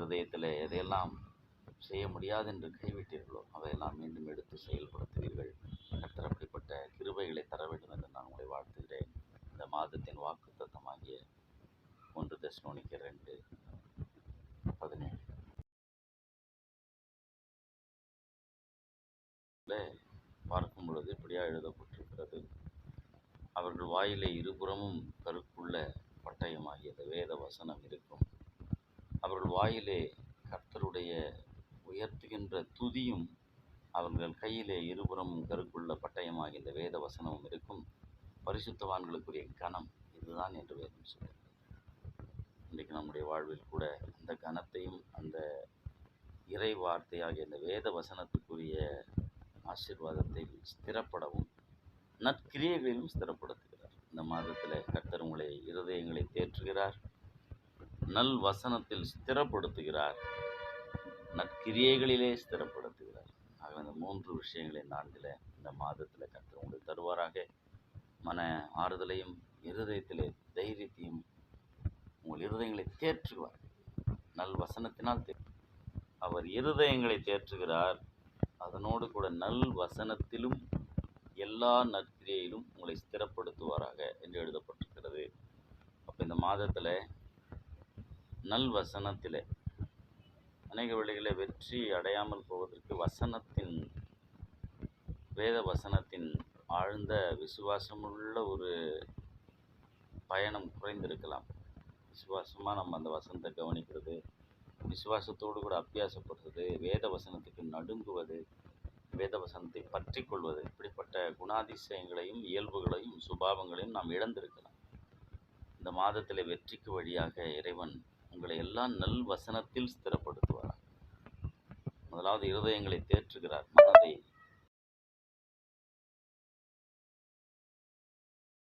இருதயத்தில் எதையெல்லாம் செய்ய முடியாது என்று கைவிட்டீர்களோ அவையெல்லாம் மீண்டும் எடுத்து செயல்படுத்துவீர்கள். கர்த்தர் அப்படிப்பட்ட கிருபைகளை தர வேண்டும் என்று நான் உங்களை வாழ்த்துகிறேன். இந்த மாதத்தின் வாக்குத்தத்தமாகிய 1 தெசலோனிக்கேயர் 2:17 பார்க்கும் பொழுது இப்படியா எழுதப்பட்டிருக்கிறது: அவர்கள் வாயிலே இருபுறமும் கருக்குள்ள பட்டயமாகிய இந்த வேத வசனம் இருக்கும். அவர்கள் வாயிலே கர்த்தருடைய உயர்த்துகின்ற துதியும் அவர்கள் கையிலே இருபுறமும் கருக்குள்ள பட்டயமாகிய இந்த வேத வசனமும் இருக்கும். பரிசுத்தவான்களுக்குரிய கனம் இதுதான் என்று வேதம் சொல்கிறது. இன்றைக்கு நம்முடைய வாழ்வில் கூட அந்த கனத்தையும் அந்த இறை வார்த்தையாகிய இந்த வேத வசனத்துக்குரிய ஆசீர்வாதத்தை ஸ்திரப்படவும் நற்கிரியைகளிலும் ஸ்திரப்படுத்துகிறார். இந்த மாதத்தில் கர்த்தர் உங்களை இருதயங்களை தேற்றுகிறார், நல் வசனத்தில் ஸ்திரப்படுத்துகிறார், நற்கிரியைகளிலே ஸ்திரப்படுத்துகிறார். ஆக இந்த 3 விஷயங்களை இந்த மாதத்தில் கர்த்தர் உங்களுக்கு தருவாராக. மன ஆறுதலையும் இருதயத்திலே தைரியத்தையும் உங்கள் இருதயங்களை தேற்றுவார். நல் வசனத்தினால் அவர் இருதயங்களை தேற்றுகிறார். அதனோடு கூட நல் வசனத்திலும் எல்லா நற்கிரியையிலும் உங்களை ஸ்திரப்படுத்துவாராக என்று எழுதப்பட்டிருக்கிறது. அப்போ இந்த மாதத்தில் நல் வசனத்தில் அநேக வேளைகளில் வெற்றி அடையாமல் போவதற்கு வேத வசனத்தின் ஆழ்ந்த விசுவாசமுள்ள ஒரு பயணம் குறைந்திருக்கலாம். விசுவாசமாக நம்ம அந்த வசனத்தை கவனிக்கிறது, விசுவாசத்தோடு கூட அபியாசப்படுறது, வேத வசனத்துக்கு நடுங்குவது, வேத வசனத்தை பற்றி கொள்வது, இப்படிப்பட்ட குணாதிசயங்களையும் இயல்புகளையும் சுபாவங்களையும் நாம் இழந்திருக்கலாம். இந்த மாதத்தில் வெற்றிக்கு வழியாக இறைவன் உங்களை எல்லாம் நல் வசனத்தில் ஸ்திரப்படுத்துவார். முதலாவது இருதயங்களை தேற்றுகிறார், மனதை